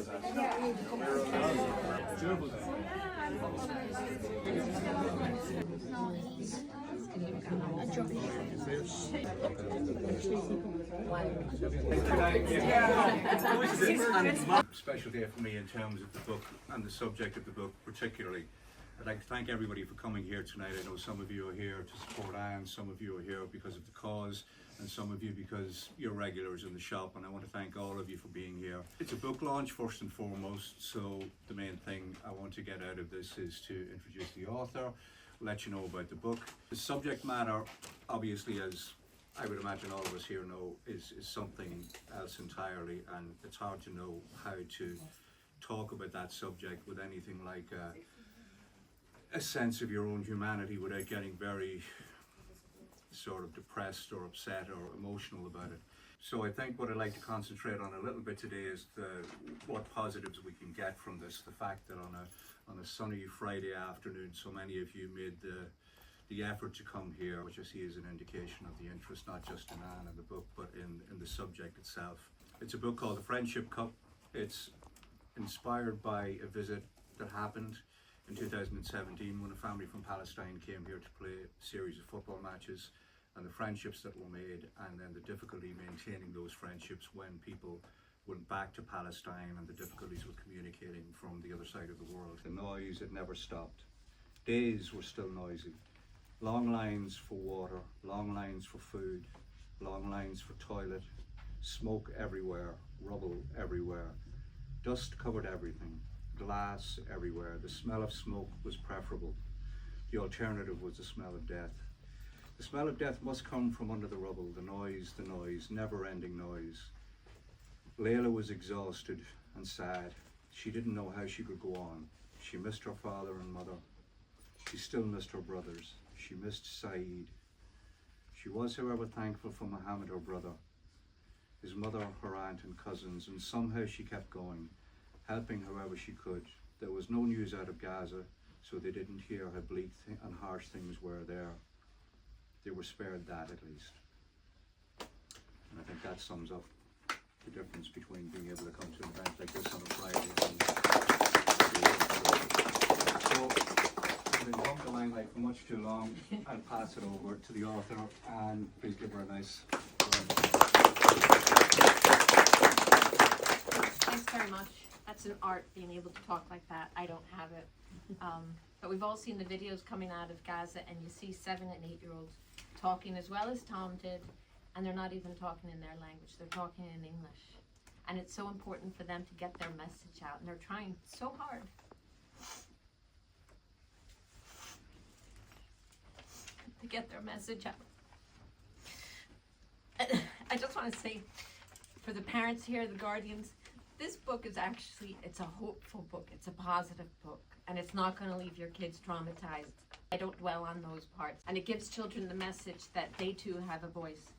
Special day for me in terms of the book and the subject of the book particularly. I'd like to thank everybody for coming here tonight. I know some of you are here to support Anne, some of you are here because of the cause, and some of you because you're regulars in the shop, and I want to thank all of you for being here. It's a book launch first and foremost, so the main thing I want to get out of this is to introduce the author, let you know about the book. The subject matter, obviously, as I would imagine all of us here know, is something else entirely, and it's hard to know how to talk about that subject with anything like a sense of your own humanity without getting very sort of depressed or upset or emotional about it. So I think what I'd like to concentrate on a little bit today is what positives we can get from this. The fact that on a sunny Friday afternoon, so many of you made the effort to come here, which I see is an indication of the interest not just in Anne and the book, but in the subject itself. It's a book called The Friendship Cup. It's inspired by a visit that happened in 2017 when a family from Palestine came here to play a series of football matches, and the friendships that were made, and then the difficulty maintaining those friendships when people went back to Palestine, and the difficulties with communicating from the other side of the world. The noise had never stopped. Days were still noisy. Long lines for water, long lines for food, long lines for toilet, smoke everywhere, rubble everywhere, dust covered everything, glass everywhere. The smell of smoke was preferable. The alternative was the smell of death. The smell of death must come from under the rubble, the noise, never-ending noise. Layla was exhausted and sad. She didn't know how she could go on. She missed her father and mother. She still missed her brothers. She missed Saeed. She was, however, thankful for Mohammed, her brother, his mother, her aunt and cousins, and somehow she kept going, helping however she could. There was no news out of Gaza, so they didn't hear how bleak and harsh things were there. They were spared that, at least. And I think that sums up the difference between being able to come to an event like this on a Friday and so, I've been bumped the limelight for much too long. I'll pass it over to the author, and please give her a nice round. Thanks very much. That's an art, being able to talk like that. I don't have it. But we've all seen the videos coming out of Gaza, and you see 7- and 8-year-olds talking as well as Tom did, and they're not even talking in their language. They're talking in English. And it's so important for them to get their message out, and they're trying so hard. To get their message out. I just want to say, for the parents here, the guardians, this book is actually, it's a hopeful book. It's a positive book, and it's not going to leave your kids traumatized. I don't dwell on those parts. And it gives children the message that they too have a voice.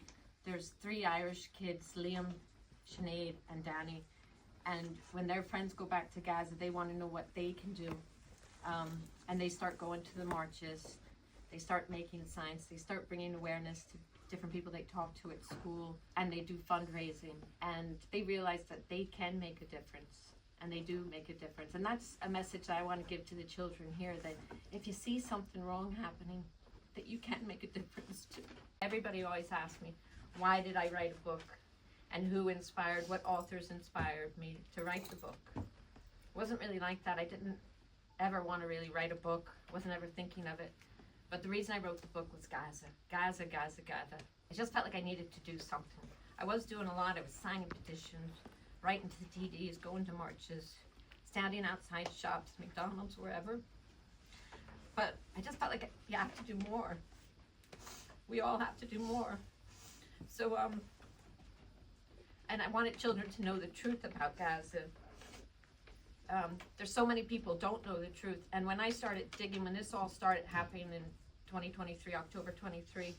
There's 3 Irish kids, Liam, Sinead, and Danny, and when their friends go back to Gaza, they want to know what they can do. And they start going to the marches. They start making signs. They start bringing awareness to different people they talk to at school, and they do fundraising, and they realize that they can make a difference, and they do make a difference. And that's a message that I want to give to the children here, that if you see something wrong happening, that you can make a difference too. Everybody always asks me, why did I write a book, and who inspired, what authors inspired me to write the book? It wasn't really like that. I didn't ever want to really write a book. Wasn't ever thinking of it. But the reason I wrote the book was Gaza. Gaza, Gaza, Gaza. I just felt like I needed to do something. I was doing a lot. I was signing petitions, writing to the TDs, going to marches, standing outside shops, McDonald's, wherever. But I just felt like you have to do more. We all have to do more. So, and I wanted children to know the truth about Gaza. There's so many people don't know the truth. And when I started digging, when this all started happening in 2023, October 23,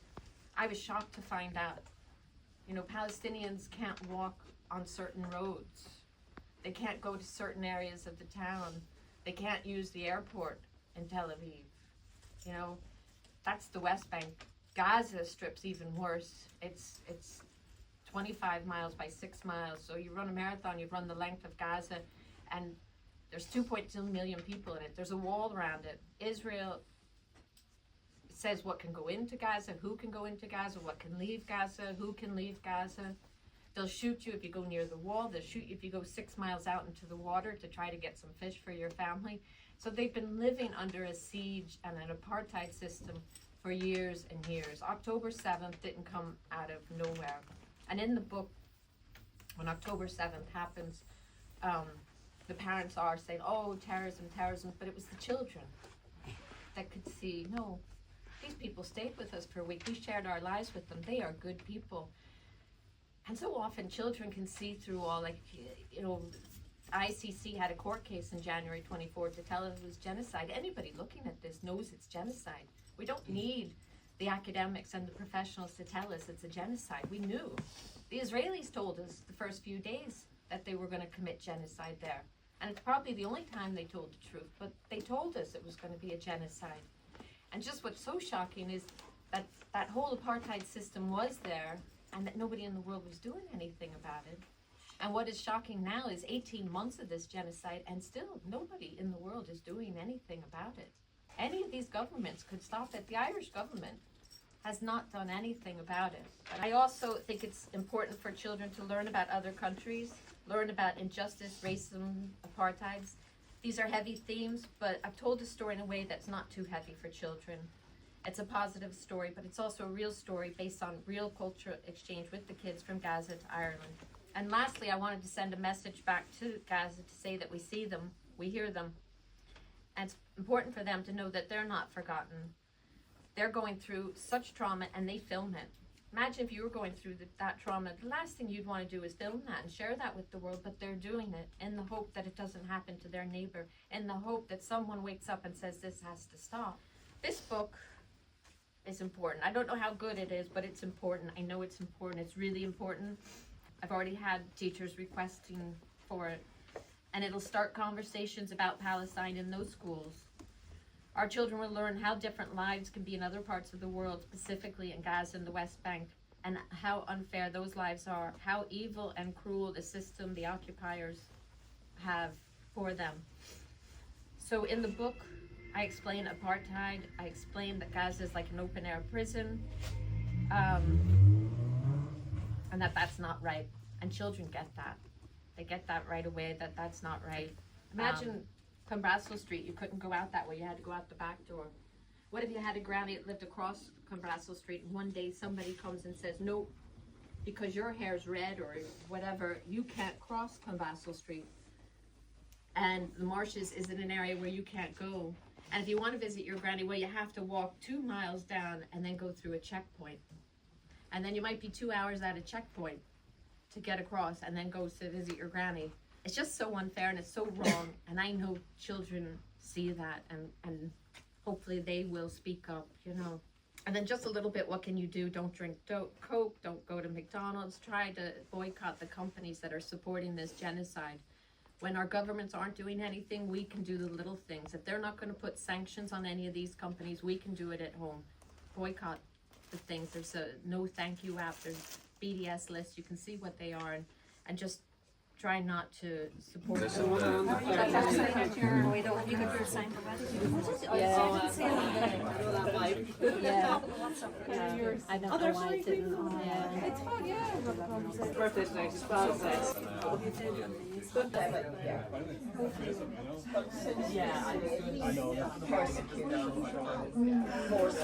I was shocked to find out, you know, Palestinians can't walk on certain roads. They can't go to certain areas of the town. They can't use the airport in Tel Aviv. You know, that's the West Bank. Gaza Strip's even worse. It's 25 miles by 6 miles. So you run a marathon, you run the length of Gaza, and there's 2.2 million people in it. There's a wall around it. Israel says what can go into Gaza, who can go into Gaza, what can leave Gaza, who can leave Gaza. They'll shoot you if you go near the wall. They'll shoot you if you go 6 miles out into the water to try to get some fish for your family. So they've been living under a siege and an apartheid system for years and years. October 7th didn't come out of nowhere. And in the book, when October 7th happens, the parents are saying, oh, terrorism, terrorism, but it was the children that could see, no, these people stayed with us for a week. We shared our lives with them. They are good people. And so often children can see through all, like, you know, ICC had a court case in January 24 to tell us it was genocide. Anybody looking at this knows it's genocide. We don't need the academics and the professionals to tell us it's a genocide. We knew. The Israelis told us the first few days that they were going to commit genocide there. And it's probably the only time they told the truth, but they told us it was going to be a genocide. And just what's so shocking is that that whole apartheid system was there and that nobody in the world was doing anything about it. And what is shocking now is 18 months of this genocide and still nobody in the world is doing anything about it. Any of these governments could stop it. The Irish government has not done anything about it. But I also think it's important for children to learn about other countries, learn about injustice, racism, apartheid. These are heavy themes, but I've told the story in a way that's not too heavy for children. It's a positive story, but it's also a real story based on real cultural exchange with the kids from Gaza to Ireland. And lastly, I wanted to send a message back to Gaza to say that we see them, we hear them, and it's important for them to know that they're not forgotten. They're going through such trauma and they film it. Imagine if you were going through that trauma, the last thing you'd want to do is film that and share that with the world, but they're doing it in the hope that it doesn't happen to their neighbor, in the hope that someone wakes up and says this has to stop. This book is important. I don't know how good it is, but it's important. I know it's important. It's really important. I've already had teachers requesting for it, and it'll start conversations about Palestine in those schools. Our children will learn how different lives can be in other parts of the world, specifically in Gaza and the West Bank, and how unfair those lives are, how evil and cruel the system, the occupiers have for them. So in the book, I explain apartheid. I explain that Gaza is like an open-air prison, and that's not right. And children get that. They get that right away, that that's not right. Imagine Cumbrassel Street, you couldn't go out that way, you had to go out the back door. What if you had a granny that lived across Cumbrassel Street and one day somebody comes and says, no, because your hair's red or whatever, you can't cross Cumbrassel Street. And the marshes isn't an area where you can't go. And if you want to visit your granny, well, you have to walk 2 miles down and then go through a checkpoint. And then you might be 2 hours at a checkpoint to get across and then go to visit your granny. It's just so unfair and it's so wrong. And I know children see that and hopefully they will speak up, you know. And then just a little bit, what can you do? Don't drink Coke, don't go to McDonald's. Try to boycott the companies that are supporting this genocide. When our governments aren't doing anything, we can do the little things. If they're not going to put sanctions on any of these companies, we can do it at home. Boycott the things. There's a no thank you app, there's BDS lists, you can see what they are, and just try not to support them. Yeah. I don't know why it didn't. Yeah. It's fun, yeah. Birthday's night, it's 12 days. Good day, but yeah. Yeah, I know. Persecution. Force.